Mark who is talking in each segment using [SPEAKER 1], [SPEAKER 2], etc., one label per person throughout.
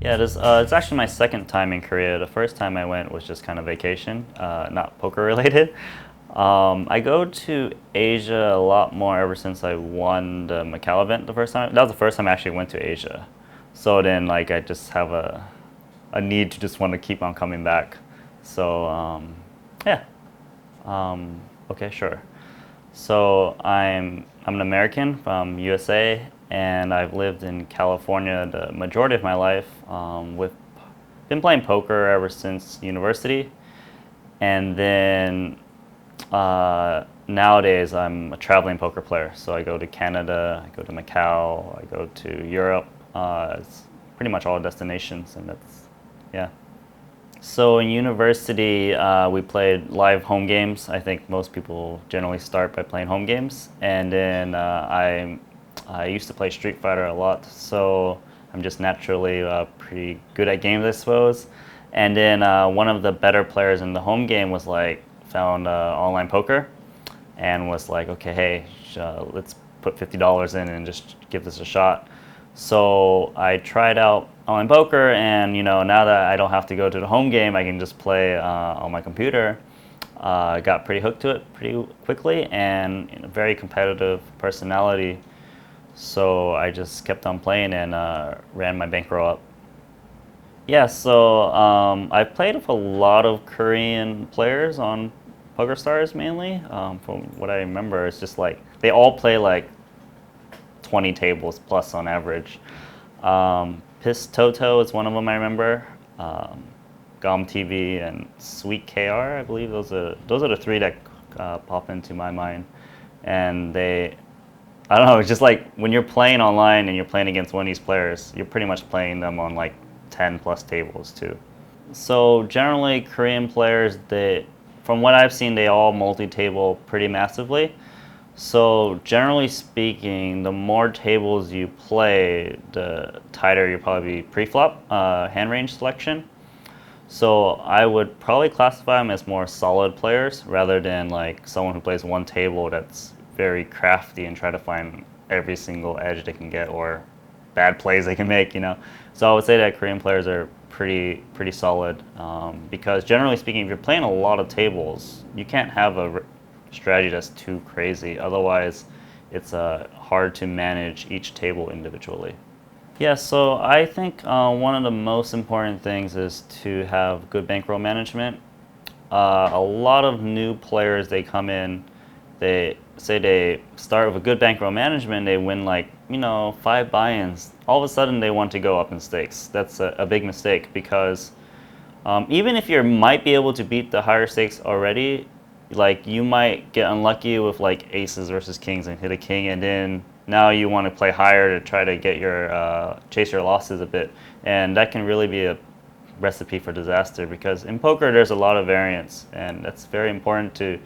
[SPEAKER 1] Yeah, it's actually my second time in Korea. The first time I went was just kind of vacation, not poker related. I go to Asia a lot more ever since I won the Macau event the first time. That was the first time I actually went to Asia. So then, like, I just have a need to just want to keep on coming back. So, yeah. Okay, sure. So I'm an American from USA, and I've lived in California the majority of my life. With been playing poker ever since university, and then nowadays I'm a traveling poker player. So I go to Canada, I go to Macau, I go to Europe. It's pretty much all destinations, and that's yeah. So in university, we played live home games. I think most people generally start by playing home games, and then I used to play Street Fighter a lot, so I'm just naturally pretty good at games, I suppose. And then one of the better players in the home game was like found online poker, and was like, okay, hey, let's put $50 in and just give this a shot. So I tried out online poker, and now that I don't have to go to the home game, I can just play on my computer. I got pretty hooked to it pretty quickly, and very competitive personality. So I just kept on playing and ran my bankroll up. Yeah, so I've played with a lot of Korean players on PokerStars mainly. From what I remember, it's just like they all play like 20 tables plus on average. Piss Toto is one of them I remember. Gom TV and Sweet KR, I believe those are the three that pop into my mind. And I don't know, it's just like when you're playing online and you're playing against one of these players, you're pretty much playing them on like 10 plus tables too. So generally Korean players, from what I've seen, they all multi-table pretty massively. So generally speaking, the more tables you play, the tighter you'll probably be pre-flop hand range selection. So I would probably classify them as more solid players rather than like someone who plays one table that's very crafty and try to find every single edge they can get or bad plays they can make. So I would say that Korean players are pretty solid because generally speaking, if you're playing a lot of tables, you can't have a strategy that's too crazy. Otherwise, it's hard to manage each table individually. Yeah, so I think one of the most important things is to have good bankroll management. A lot of new players, they come in, they say they start with a good bankroll management, they win like, 5 buy-ins. All of a sudden they want to go up in stakes. That's a big mistake because even if you might be able to beat the higher stakes already, like you might get unlucky with like aces versus kings and hit a king, and then now you want to play higher to try to get your chase your losses a bit, and that can really be a recipe for disaster because in poker there's a lot of variance, and that's very important to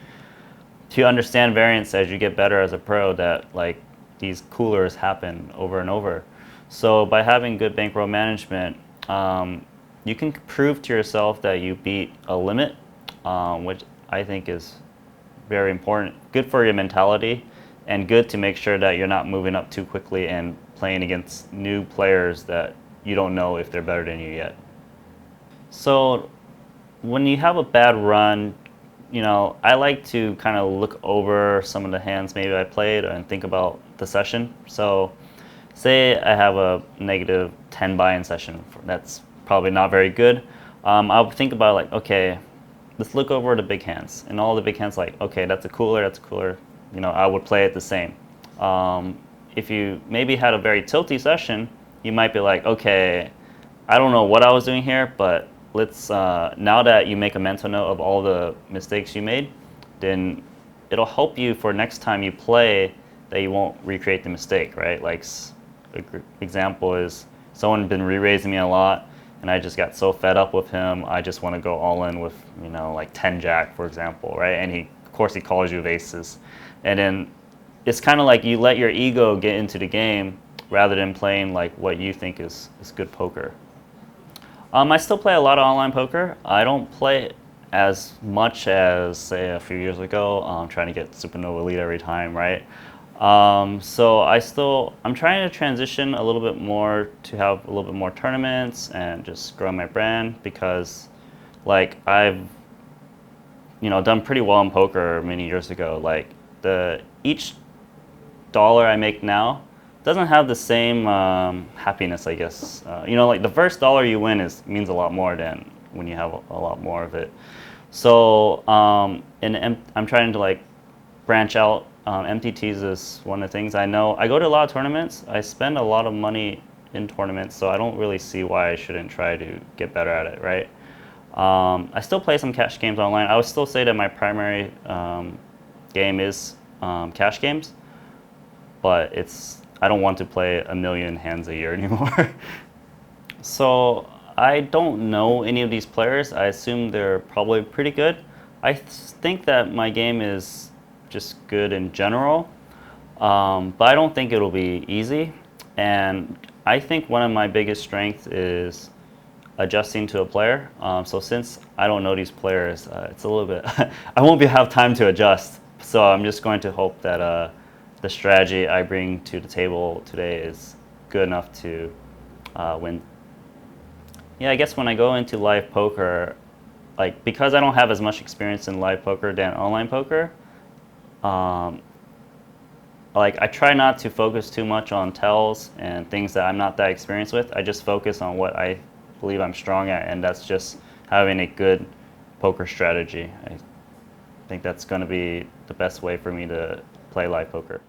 [SPEAKER 1] understand variance as you get better as a pro, that like these coolers happen over and over. So by having good bankroll management, you can prove to yourself that you beat a limit, which I think is very important. Good for your mentality, and good to make sure that you're not moving up too quickly and playing against new players that you don't know if they're better than you yet. So when you have a bad run, I like to kind of look over some of the hands maybe I played and think about the session. So say I have a negative 10 buy-in session. That's probably not very good. I'll think about like, okay, let's look over the big hands. And all the big hands like, okay, that's a cooler, that's a cooler. I would play it the same. If you maybe had a very tilty session, you might be like, okay, I don't know what I was doing here, but let's, now that you make a mental note of all the mistakes you made, then it'll help you for next time you play that you won't recreate the mistake, right? Like, example is someone been re-raising me a lot, and I just got so fed up with him, I just want to go all in with, like 10 jack, for example, right? And of course, he calls you with aces. And then it's kind of like you let your ego get into the game rather than playing like what you think is good poker. I still play a lot of online poker. I don't play as much as, say, a few years ago, trying to get Supernova Elite every time, right? I'm trying to transition a little bit more to have a little bit more tournaments and just grow my brand because like I've done pretty well in poker many years ago. Like the each dollar I make now doesn't have the same happiness, I guess. Like the first dollar you win means a lot more than when you have a lot more of it. So I'm trying to like branch out. MTTs is one of the things I know. I go to a lot of tournaments. I spend a lot of money in tournaments, so I don't really see why I shouldn't try to get better at it, right? I still play some cash games online. I would still say that my primary game is cash games, but I don't want to play a million hands a year anymore. So I don't know any of these players. I assume they're probably pretty good. Think that my game is just good in general, but I don't think it'll be easy. And I think one of my biggest strengths is adjusting to a player. So since I don't know these players, it's a little bit, I won't have time to adjust. So I'm just going to hope that the strategy I bring to the table today is good enough to win. Yeah, I guess when I go into live poker, like because I don't have as much experience in live poker than online poker, like I try not to focus too much on tells and things that I'm not that experienced with. I just focus on what I believe I'm strong at, and that's just having a good poker strategy. I think that's going to be the best way for me to play live poker.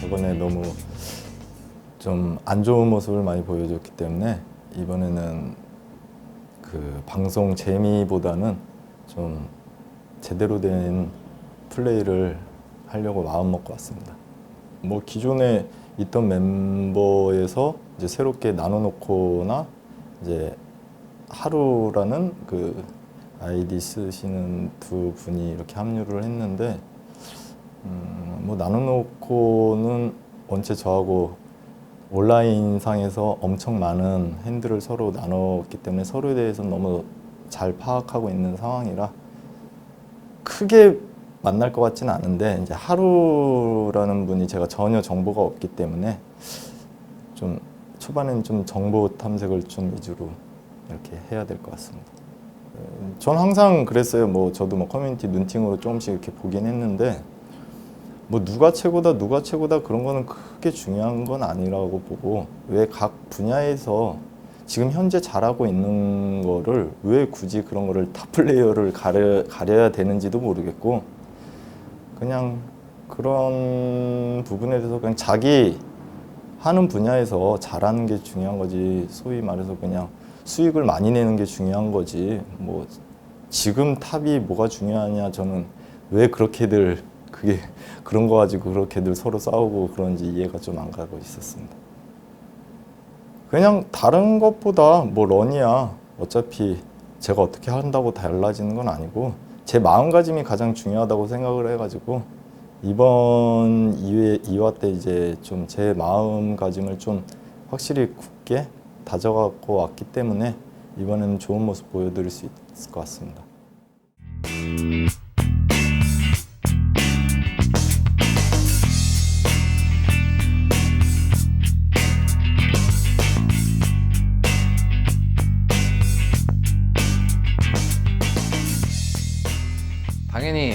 [SPEAKER 2] 저번에 너무 좀 안 좋은 모습을 많이 보여줬기 때문에 이번에는 그 방송 재미보다는 좀 제대로 된 플레이를 하려고 마음 먹고 왔습니다. 뭐 기존에 있던 멤버에서 이제 새롭게 나눠놓거나 이제 하루라는 그 아이디 쓰시는 두 분이 이렇게 합류를 했는데 뭐 나눠놓고는 원체 저하고 온라인상에서 엄청 많은 핸들을 서로 나눴기 때문에 서로에 대해서 너무 잘 파악하고 있는 상황이라 크게 만날 것 같지는 않은데 이제 하루라는 분이 제가 전혀 정보가 없기 때문에 좀 초반에는 좀 정보 탐색을 좀 위주로 이렇게 해야 될 것 같습니다. 전 항상 그랬어요. 뭐 저도 뭐 커뮤니티 눈팅으로 조금씩 이렇게 보긴 했는데 뭐 누가 최고다 그런 거는 크게 중요한 건 아니라고 보고 왜 각 분야에서 지금 현재 잘하고 있는 거를 왜 굳이 그런 거를 탑 플레이어를 가려야 되는지도 모르겠고 그냥 그런 부분에 대해서 그냥 자기 하는 분야에서 잘하는 게 중요한 거지 소위 말해서 그냥 수익을 많이 내는 게 중요한 거지 뭐 지금 탑이 뭐가 중요하냐 저는 왜 그렇게들 그게 그런 거 가지고 그렇게들 서로 싸우고 그런지 이해가 좀 안 가고 있었습니다. 그냥 다른 것보다 뭐 런이야 어차피 제가 어떻게 한다고 달라지는 건 아니고 제 마음가짐이 가장 중요하다고 생각을 해가지고 이번 2화 때 이제 좀 제 마음가짐을 좀 확실히 굳게 다져갖고 왔기 때문에 이번에는 좋은 모습 보여드릴 수 있을 것 같습니다.
[SPEAKER 3] 당연히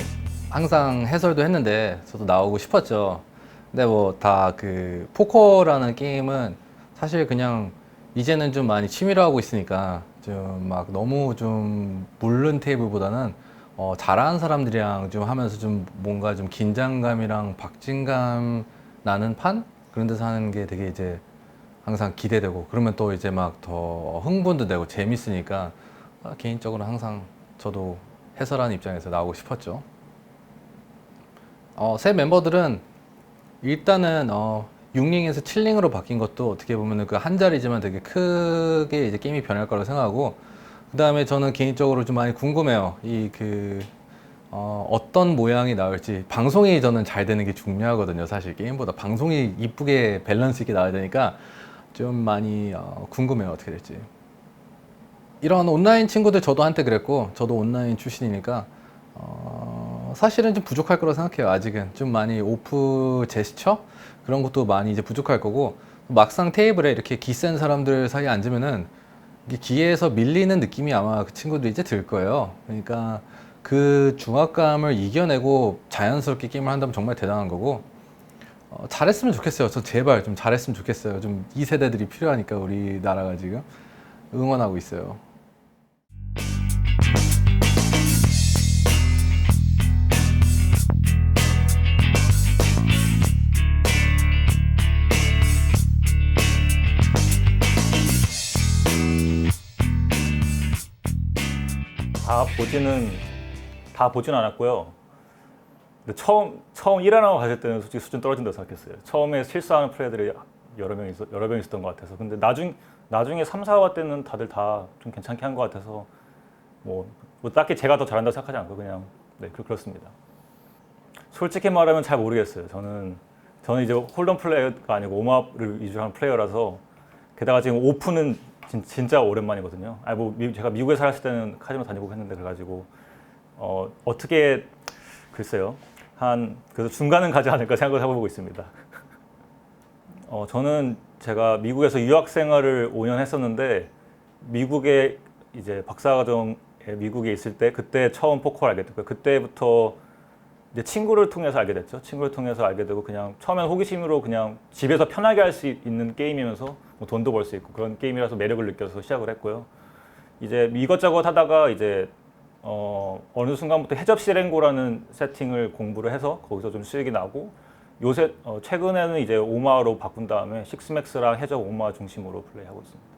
[SPEAKER 3] 항상 해설도 했는데 저도 나오고 싶었죠. 근데 뭐 다 그 포커라는 게임은 사실 그냥 이제는 좀 많이 취미로 하고 있으니까 좀 막 너무 좀 물른 테이블보다는 잘하는 사람들이랑 좀 하면서 좀 뭔가 좀 긴장감이랑 박진감 나는 판 그런 데서 하는 게 되게 이제 항상 기대되고 그러면 또 이제 막 더 흥분도 되고 재밌으니까 개인적으로 항상 저도 해설하는 입장에서 나오고 싶었죠. 새 멤버들은 일단은 6링에서 7링으로 바뀐 것도 어떻게 보면 그 한 자리지만 되게 크게 이제 게임이 변할 거라고 생각하고 그 다음에 저는 개인적으로 좀 많이 궁금해요. 이 그 어떤 모양이 나올지 방송이 저는 잘 되는 게 중요하거든요. 사실 게임보다 방송이 이쁘게 밸런스 있게 나와야 되니까 좀 많이 궁금해요. 어떻게 될지. 이런 온라인 친구들 저도 한때 그랬고 저도 온라인 출신이니까 사실은 좀 부족할 거라고 생각해요. 아직은 좀 많이 오프 제스처 그런 것도 많이 이제 부족할 거고 막상 테이블에 이렇게 기 센 사람들 사이에 앉으면은 이게 기에서 밀리는 느낌이 아마 그 친구들이 이제 들 거예요. 그러니까 그 중압감을 이겨내고 자연스럽게 게임을 한다면 정말 대단한 거고 잘했으면 좋겠어요. 저 제발 좀 잘했으면 좋겠어요. 좀 이 세대들이 필요하니까 우리나라가 지금 응원하고 있어요.
[SPEAKER 4] 다 보지는 않았고요. 근데 처음 1화나 갔을 때는 솔직히 수준 떨어진다고 생각했어요. 처음에 실수하는 플레이들이 여러 명 있었던 것 같아서. 근데 나중에 3, 4화 때는 다들 다 좀 괜찮게 한 것 같아서 뭐 딱히 제가 더 잘한다고 생각하지 않고 그냥 네, 그렇습니다. 솔직히 말하면 잘 모르겠어요. 저는 이제 홀덤 플레이어가 아니고 오마를 위주로 하는 플레이어라서 게다가 지금 오픈은 진짜 오랜만이거든요. 제가 미국에 살았을 때는 카지노 다니고 했는데 그래가지고 어떻게 글쎄요. 그래서 중간은 가지 않을까 생각을 해보고 있습니다. 저는 제가 미국에서 유학 생활을 5년 했었는데 미국에 이제 박사과정에 미국에 있을 때 그때 처음 포커를 알게 됐고요. 그때부터 이제 친구를 통해서 알게 됐죠. 친구를 통해서 알게 되고 그냥 처음엔 호기심으로 그냥 집에서 편하게 할 수 있는 게임이면서 뭐 돈도 벌 수 있고 그런 게임이라서 매력을 느껴서 시작을 했고요. 이제 이것저것 하다가 이제 어느 순간부터 해적 실행고라는 세팅을 공부를 해서 거기서 좀 수익이 나고 요새 최근에는 이제 오마로 바꾼 다음에 식스맥스랑 해적 오마 중심으로 플레이하고 있습니다.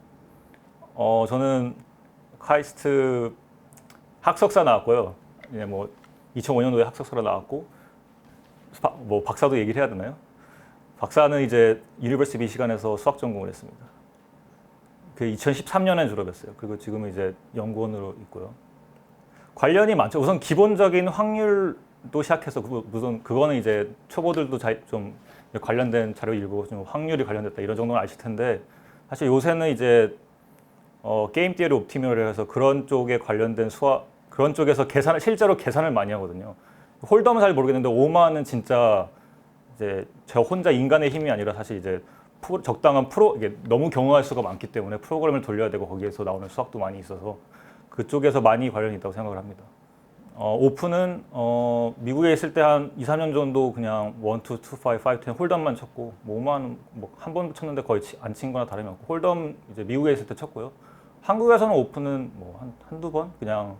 [SPEAKER 4] 저는 카이스트 학석사 나왔고요. 예, 뭐 2005년도에 학석사로 나왔고 뭐 박사도 얘기를 해야 되나요? 박사는 이제 유니버시티 미시간에서 수학 전공을 했습니다. 그 2013년에 졸업했어요. 그리고 지금은 이제 연구원으로 있고요. 관련이 많죠. 우선 기본적인 확률도 시작해서 무슨 그거는 이제 초보들도 좀 관련된 자료 읽고 좀 확률이 관련됐다 이런 정도는 아실 텐데 사실 요새는 이제 게임 티어리 옵티미어를 해서 그런 쪽에 관련된 수학 그런 쪽에서 실제로 계산을 많이 하거든요. 홀덤은 잘 모르겠는데 오마는 진짜 이제 저 혼자 인간의 힘이 아니라 사실 이제 적당한 이게 너무 경우할 수가 많기 때문에 프로그램을 돌려야 되고 거기에서 나오는 수학도 많이 있어서 그쪽에서 많이 관련이 있다고 생각을 합니다. 오픈은 미국에 있을 때 한 2, 3년 정도 그냥 1, 2, 2, 5, 5, 10 홀덤만 쳤고 뭐 오마는 뭐 한 번 쳤는데 거의 안 친 거나 다름이 없고 홀덤 이제 미국에 있을 때 쳤고요. 한국에서는 오픈은 뭐 한두 번 그냥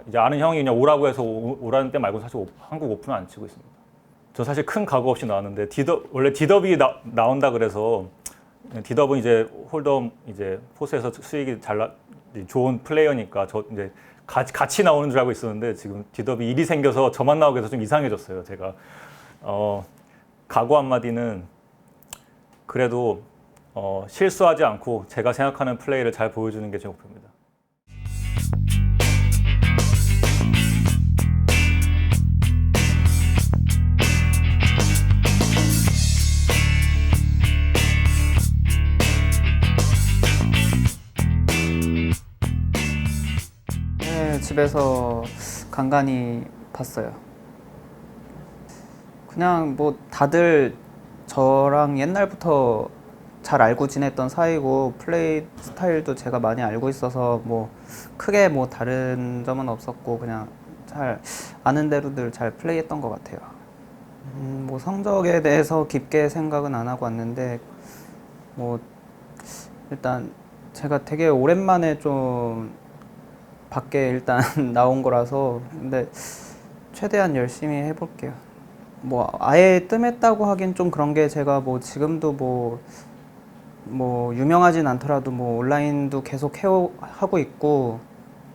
[SPEAKER 4] 이제 아는 형이 그냥 오라고 해서 오라는 때 말고 사실 한국 오픈은 안 치고 있습니다. 저 사실 큰 각오 없이 나왔는데 원래 디더비 나온다 그래서 디더브는 이제 홀덤 이제 포스에서 수익이 좋은 플레이어니까 저 이제 같이 나오는 줄 알고 있었는데 지금 디더비 일이 생겨서 저만 나오게 해서 좀 이상해졌어요. 제가 각오 한마디는 그래도 실수하지 않고 제가 생각하는 플레이를 잘 보여주는 게 제 목표입니다.
[SPEAKER 5] 집에서 간간히 봤어요. 그냥 뭐 다들 저랑 옛날부터 잘 알고 지냈던 사이고 플레이 스타일도 제가 많이 알고 있어서 뭐 크게 뭐 다른 점은 없었고 그냥 잘 아는 대로들 잘 플레이했던 것 같아요. 뭐 성적에 대해서 깊게 생각은 안 하고 왔는데 뭐 일단 제가 되게 오랜만에 좀 밖에 일단 나온 거라서 근데 최대한 열심히 해볼게요. 뭐 아예 뜸했다고 하긴 좀 그런 게 제가 뭐 지금도 뭐 유명하진 않더라도 뭐 온라인도 계속 하고 있고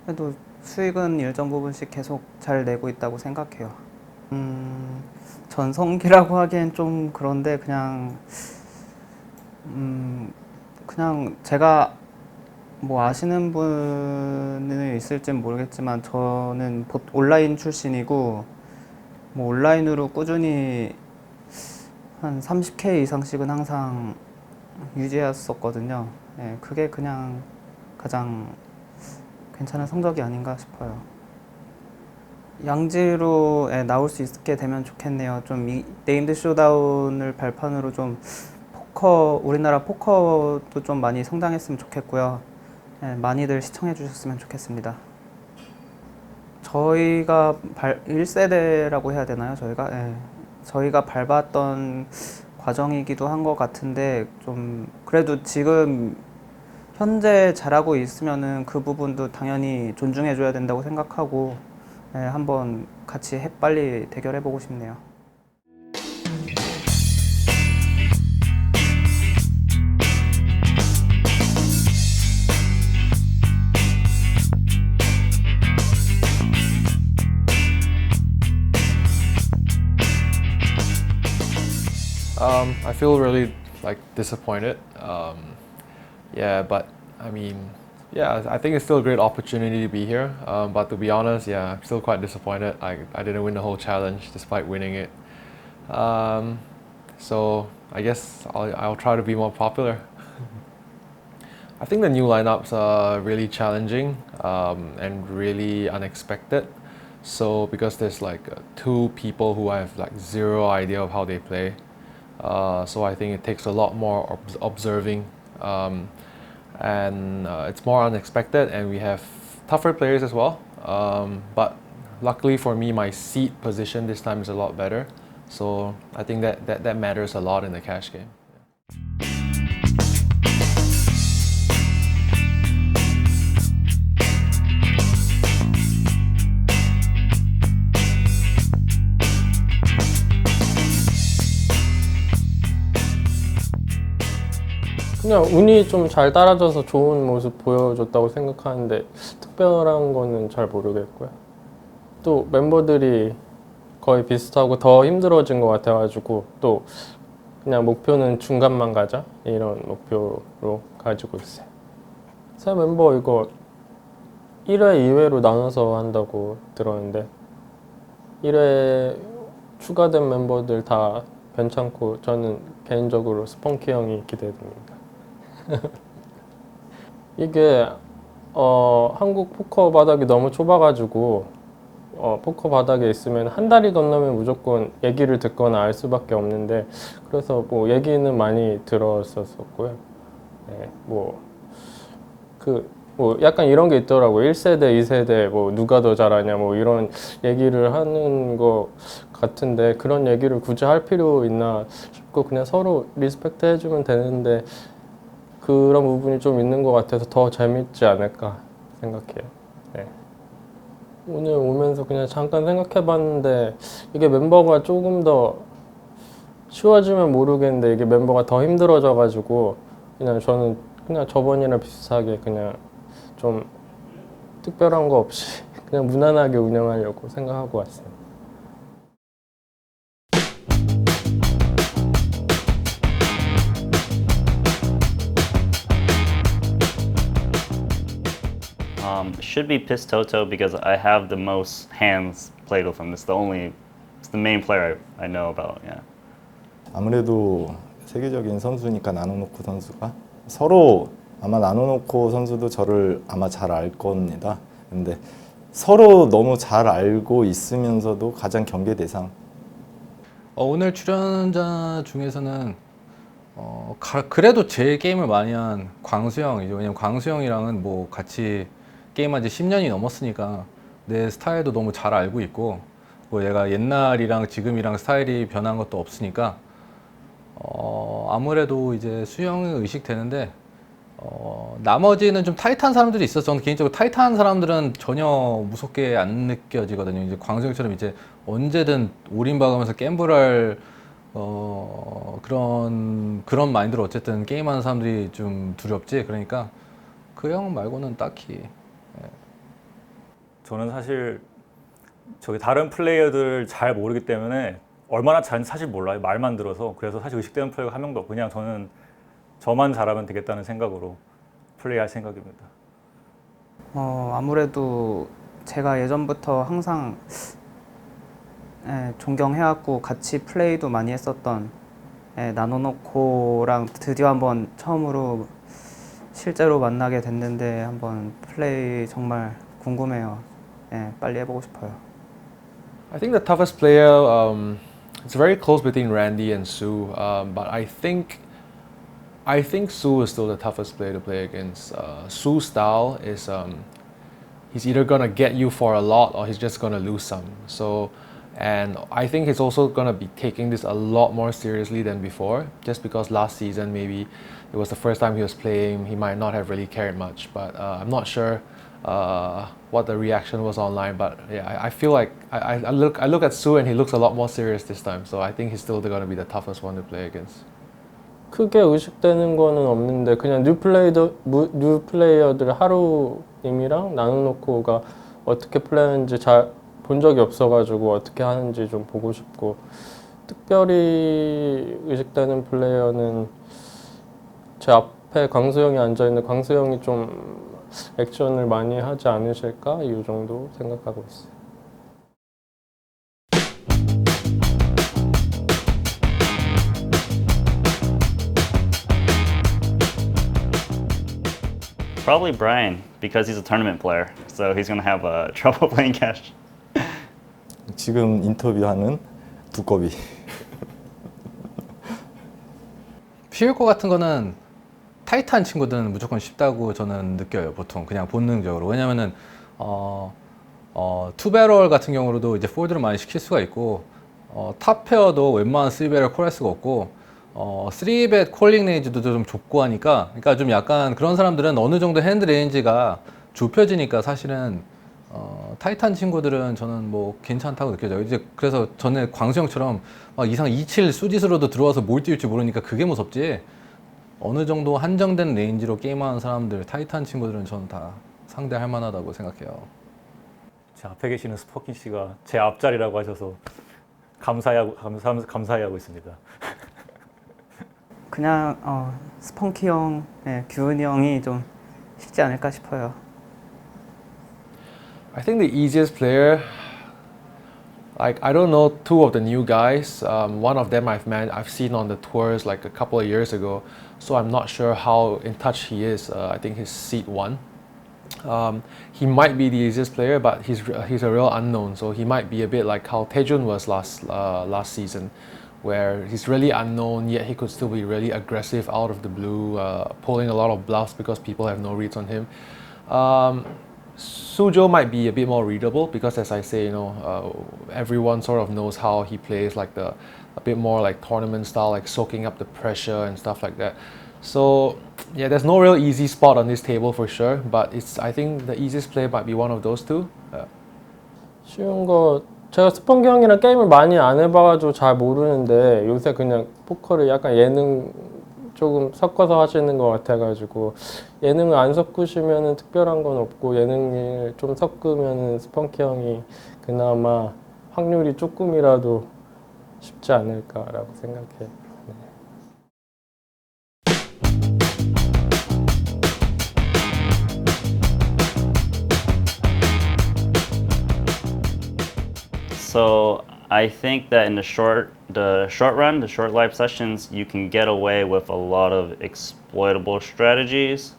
[SPEAKER 5] 그래도 수익은 일정 부분씩 계속 잘 내고 있다고 생각해요. 전성기라고 하기엔 좀 그런데 그냥 제가 뭐 아시는 분은 있을진 모르겠지만 저는 온라인 출신이고 뭐 온라인으로 꾸준히 한 30K 이상씩은 항상 유지했었거든요. 예, 그게 그냥 가장 괜찮은 성적이 아닌가 싶어요. 양지로 나올 수 있게 되면 좋겠네요. 좀 네임드 쇼다운을 발판으로 좀 우리나라 포커도 좀 많이 성장했으면 좋겠고요. 예, 많이들 시청해 주셨으면 좋겠습니다. 저희가 1세대라고 해야 되나요? 저희가 밟았던 과정이기도 한 것 같은데 좀 그래도 지금 현재 잘하고 있으면은 그 부분도 당연히 존중해 줘야 된다고 생각하고 한번 같이 빨리 대결해 보고 싶네요.
[SPEAKER 6] I feel really like disappointed. Yeah, but I mean, yeah, I think it's still a great opportunity to be here. But to be honest, yeah, I'm still quite disappointed. I didn't win the whole challenge despite winning it. So I guess I'll try to be more popular. I think the new lineups are really challenging and really unexpected. So because there's like two people who I have like zero idea of how they play. So I think it takes a lot more observing and it's more unexpected, and we have tougher players as well. But luckily for me, my seat position this time is a lot better. So I think that matters a lot in the cash game.
[SPEAKER 7] 그냥 운이 좀 잘 따라줘서 좋은 모습 보여줬다고 생각하는데 특별한 거는 잘 모르겠고요. 또 멤버들이 거의 비슷하고 더 힘들어진 것 같아가지고 또 그냥 목표는 중간만 가자 이런 목표로 가지고 있어요. 새 멤버 이거 1회, 2회로 나눠서 한다고 들었는데 1회 추가된 멤버들 다 괜찮고 저는 개인적으로 스펀키 형이 기대됩니다. 이게 한국 포커 바닥이 너무 좁아가지고 포커 바닥에 있으면 한 달이 건너면 무조건 얘기를 듣거나 알 수밖에 없는데 그래서 뭐 얘기는 많이 들었었고요. 네, 뭐 약간 이런 게 있더라고요. 1세대, 2세대 뭐 누가 더 잘하냐 뭐 이런 얘기를 하는 거 같은데 그런 얘기를 굳이 할 필요 있나 싶고 그냥 서로 리스펙트 해주면 되는데 그런 부분이 좀 있는 것 같아서 더 재밌지 않을까 생각해요. 네. 오늘 오면서 그냥 잠깐 생각해봤는데 이게 멤버가 조금 더 쉬워지면 모르겠는데 이게 멤버가 더 힘들어져가지고 그냥 저는 그냥 저번이랑 비슷하게 그냥 좀 특별한 거 없이 그냥 무난하게 운영하려고 생각하고 왔어요.
[SPEAKER 1] Should be Pistoto because I have the most hands played with him. It's the main player I know about. Yeah.
[SPEAKER 2] 아무래도 세계적인 선수니까 나노노코 선수가 서로 아마 나노노코 선수도 저를 아마 잘 알 겁니다. 근데 서로 너무 잘 알고 있으면서도 가장 경계 대상.
[SPEAKER 3] 오늘 출연자 중에서는 그래도 제일 게임을 많이 한 광수형이죠. 왜냐면 광수형이랑은 뭐 같이 게임한 지 10년이 넘었으니까 내 스타일도 너무 잘 알고 있고 뭐 얘가 옛날이랑 지금이랑 스타일이 변한 것도 없으니까 아무래도 이제 수영이 의식되는데 나머지는 좀 타이트한 사람들이 있어서 저는 개인적으로 타이트한 사람들은 전혀 무섭게 안 느껴지거든요. 이제 광수형처럼 이제 언제든 올인박으면서 갬블할 그런 마인드로 어쨌든 게임하는 사람들이 좀 두렵지. 그러니까 그 형 말고는 딱히.
[SPEAKER 4] 저는 사실 저기 다른 플레이어들 잘 모르기 때문에 얼마나 잘하는지 사실 몰라요. 말만 들어서. 그래서 사실 의식되는 플레이어가 한 명도 없고 그냥 저는 저만 잘하면 되겠다는 생각으로 플레이할 생각입니다.
[SPEAKER 5] 아무래도 제가 예전부터 항상 존경해왔고 같이 플레이도 많이 했었던 나노노코랑 드디어 한번 처음으로 실제로 만나게 됐는데 한번 플레이 정말 궁금해요. 빨리 해보고 싶어요.
[SPEAKER 6] I think the toughest player, it's very close between Randy and Sue, but I think Sue is still the toughest player to play against. Sue's style is he's either gonna get you for a lot or he's just gonna lose some. So, and I think he's also gonna be taking this a lot more seriously than before. Just because last season maybe it was the first time he was playing, he might not have really cared much. But I'm not sure what the reaction was online. But yeah, I feel like I look at Sue and he looks a lot more serious this time. So I think he's still gonna be the toughest one to play against.
[SPEAKER 7] 크게 의식되는 거는 없는데 그냥 뉴 플레이어들 하루님이랑 나누노코가 어떻게 플레이하는지 잘 본 적이 없어가지고 어떻게 하는지 좀 보고 싶고, 특별히 의식되는 플레이어는 제 앞에 광수형이 앉아있는데 광수형이 좀 액션을 많이 하지 않으실까? 이 정도 생각하고 있어요.
[SPEAKER 1] Probably Brian, because he's a tournament player, so he's gonna have trouble playing cash.
[SPEAKER 2] 지금 인터뷰하는 두꺼비.
[SPEAKER 3] 쉬울 것 같은 거는 타이트한 친구들은 무조건 쉽다고 저는 느껴요. 보통 그냥 본능적으로. 왜냐면은 투배럴 같은 경우로도 이제 폴드를 많이 시킬 수가 있고, 탑 페어도 웬만한 3배럴 콜할 수가 없고, 3벳 콜링 레인지도 좀 좁고 하니까, 그러니까 좀 약간 그런 사람들은 어느 정도 핸드 레인지가 좁혀지니까 사실은 타이탄 친구들은 저는 뭐 괜찮다고 느껴져요. 이제 그래서 전에 광수형처럼 막 이상 27 수짓으로도 들어와서 뭘 띄울지 모르니까 그게 무섭지, 어느 정도 한정된 레인지로 게임하는 사람들, 타이탄 친구들은 저는 다 상대할 만하다고 생각해요.
[SPEAKER 4] 제 앞에 계시는 스포킨 씨가 제 앞자리라고 하셔서 감사해하고 있습니다.
[SPEAKER 5] 그냥 스펑키 형, 규은이 형이 좀 쉽지 않을까 싶어요.
[SPEAKER 6] I think the easiest player, like I don't know two of the new guys. One of them I've seen on the tours like a couple of years ago, so I'm not sure how in touch he is. I think he's seed 1. He might be the easiest player, but he's a real unknown. So he might be a bit like how Taejun was last season, where he's really unknown, yet he could still be really aggressive out of the blue, pulling a lot of bluffs because people have no reads on him. Sujo might be a bit more readable because, as I say, everyone sort of knows how he plays, like a bit more like tournament style, like soaking up the pressure and stuff like that. So yeah, there's no real easy spot on this table for sure, but I think the easiest play might be one of those two.
[SPEAKER 7] 쉬운 거, 제가 스펀기 형이랑 게임을 많이 안 해봐가지고 잘 모르는데 요새 그냥 포커를 약간 예능 조금 섞어서 하시는 것 같아가지고, 예능을 안 섞으시면은 특별한 건 없고 예능을 좀 섞으면은 스펀키 형이 그나마 확률이 조금이라도 쉽지 않을까라고 생각해요.
[SPEAKER 1] So I think that in the short run, the short live sessions, you can get away with a lot of exploitable strategies.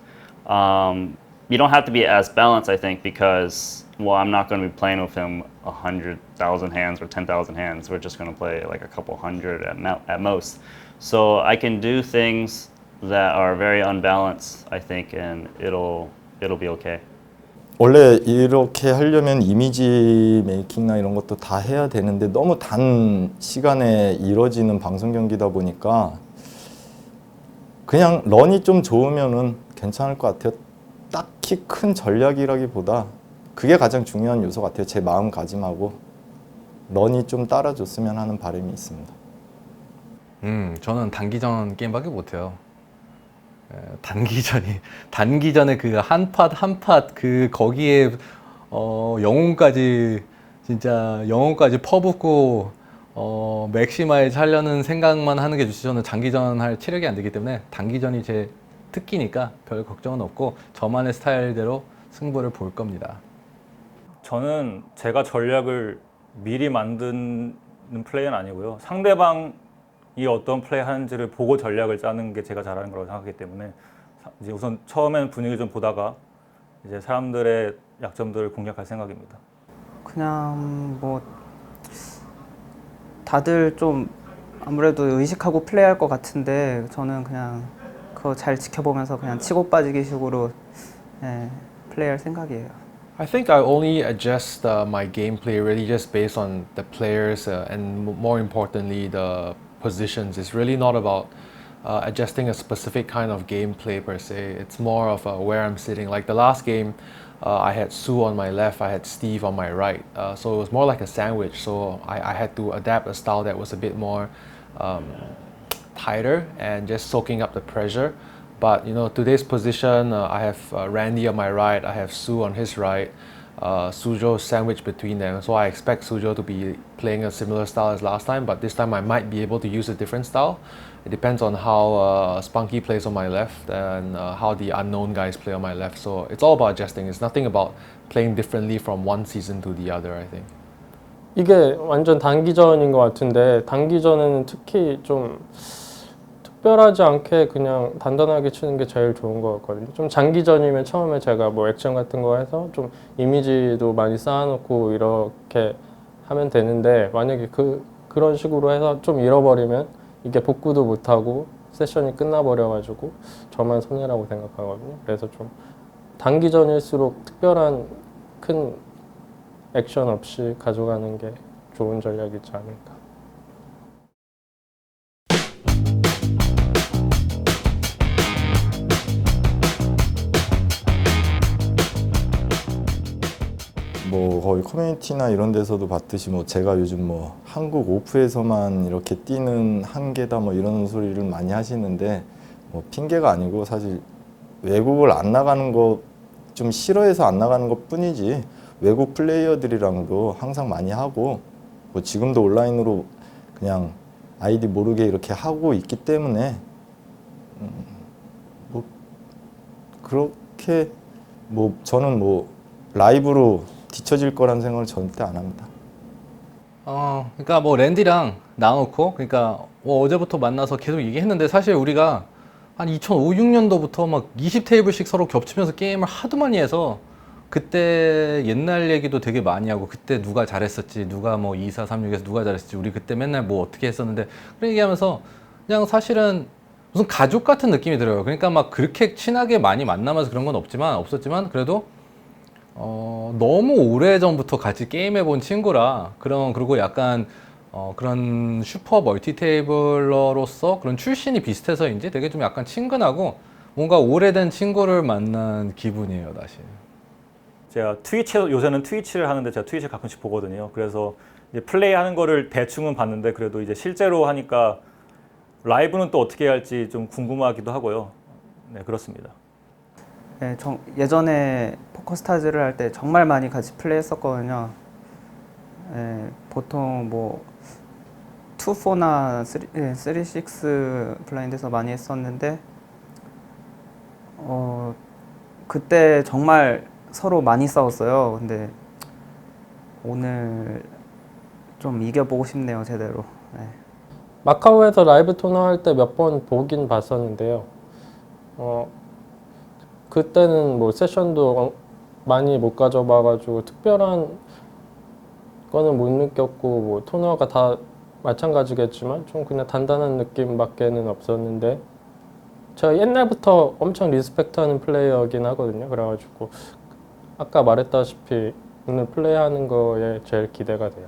[SPEAKER 1] You don't have to be as balanced, I think, because, well, I'm not going to be playing with him 100,000 hands or 10,000 hands. We're just going to play like a couple hundred at most. So I can do things that are very unbalanced, I think, and it'll be okay.
[SPEAKER 2] 원래 이렇게 하려면 이미지 메이킹이나 이런 것도 다 해야 되는데 너무 단 시간에 이뤄지는 방송 경기다 보니까 그냥 런이 좀 좋으면은 괜찮을 것 같아요. 딱히 큰 전략이라기보다 그게 가장 중요한 요소 같아요. 제 마음가짐하고 런이 좀 따라줬으면 하는 바람이 있습니다.
[SPEAKER 3] 저는 단기전 게임밖에 못해요. 단기전에 그 한 팟 그 거기에 영혼까지 퍼붓고 맥시마이즈 하려는 생각만 하는 게 저는 장기전 할 체력이 안 되기 때문에 단기전이 제 특기니까 별 걱정은 없고 저만의 스타일대로 승부를 볼 겁니다.
[SPEAKER 4] 저는 제가 전략을 미리 만드는 플레이는 아니고요. 상대방이 어떤 플레이 하는지를 보고 전략을 짜는 게 제가 잘하는 거라고 생각하기 때문에 이제 우선 처음에는 분위기 좀 보다가 이제 사람들의 약점들을 공략할 생각입니다.
[SPEAKER 5] 그냥 뭐 다들 좀 아무래도 의식하고 플레이할 것 같은데 저는 그냥 그거 잘 지켜보면서 그냥 치고 빠지기 식으로 플레이할 생각이에요.
[SPEAKER 6] I think I only adjust my gameplay really just based on the players and more importantly the positions. It's really not about adjusting a specific kind of gameplay per se. It's more of where I'm sitting. Like the last game, I had Sue on my left, I had Steve on my right. So it was more like a sandwich. So I had to adapt a style that was a bit more tighter and just soaking up the pressure. But you know, today's position, I have Randy on my right, I have Sue on his right, Sujo sandwiched between them. So I expect Sujo to be playing a similar style as last time, but this time I might be able to use a different style. It depends on how Spunky plays on my left and how the unknown guys play on my left. So it's all about adjusting. It's nothing about playing differently from one season to the other, I think.
[SPEAKER 7] 이게 완전 단기전인 것 같은데 단기전에는 특히 좀 특별하지 않게 그냥 단단하게 치는 게 제일 좋은 것 같거든요. 좀 장기전이면 처음에 제가 뭐 액션 같은 거 해서 좀 이미지도 많이 쌓아놓고 이렇게 하면 되는데 만약에 그런 식으로 해서 좀 잃어버리면 이게 복구도 못하고 세션이 끝나버려가지고 저만 손해라고 생각하거든요. 그래서 좀 단기전일수록 특별한 큰 액션 없이 가져가는 게 좋은 전략이지 않을까.
[SPEAKER 2] 뭐 거의 커뮤니티나 이런 데서도 봤듯이 뭐 제가 요즘 뭐 한국 오프에서만 이렇게 뛰는 한계다 뭐 이런 소리를 많이 하시는데 뭐 핑계가 아니고 사실 외국을 안 나가는 거 좀 싫어해서 안 나가는 것 뿐이지 외국 플레이어들이랑도 항상 많이 하고 뭐 지금도 온라인으로 그냥 아이디 모르게 이렇게 하고 있기 때문에 뭐 그렇게 뭐 저는 뭐 라이브로 뒤처질 거란 생각을 절대 안 합니다.
[SPEAKER 3] 그러니까 뭐 랜디랑 나놓고 그러니까 뭐 어제부터 만나서 계속 얘기했는데 사실 우리가 한 2005, 6년도부터 막 20테이블씩 서로 겹치면서 게임을 하도 많이 해서 그때 옛날 얘기도 되게 많이 하고 그때 누가 잘했었지 누가 뭐 24, 36에서 누가 잘했었지 우리 그때 맨날 뭐 어떻게 했었는데 그런 얘기하면서 그냥 사실은 무슨 가족 같은 느낌이 들어요. 그러니까 막 그렇게 친하게 많이 만나면서 그런 건 없었지만 그래도 너무 오래전부터 같이 게임해본 친구라 그리고 약간 그런 슈퍼 멀티테이블러로서 그런 출신이 비슷해서인지 되게 좀 약간 친근하고 뭔가 오래된 친구를 만난 기분이에요, 다시.
[SPEAKER 4] 제가 요새는 트위치를 하는데 제가 트위치 가끔씩 보거든요. 그래서 이제 플레이하는 거를 대충은 봤는데 그래도 이제 실제로 하니까 라이브는 또 어떻게 할지 좀 궁금하기도 하고요. 네, 그렇습니다.
[SPEAKER 5] 네, 예전에 포커스타즈를 할 때 정말 많이 같이 플레이했었거든요. 네, 보통 뭐 2-4나 3-6 블라인드에서 많이 했었는데 그때 정말 서로 많이 싸웠어요. 근데 오늘 좀 이겨보고 싶네요, 제대로. 네.
[SPEAKER 7] 마카오에서 라이브 토너 할 때 몇 번 보긴 봤었는데요. 그때는 뭐 세션도 많이 못 가져봐가지고 특별한 거는 못 느꼈고 뭐 토너가 다 마찬가지겠지만 좀 그냥 단단한 느낌밖에는 없었는데 제가 옛날부터 엄청 리스펙트하는 플레이어긴 하거든요. 그래가지고 아까 말했다시피 오늘 플레이하는 거에 제일 기대가 돼요.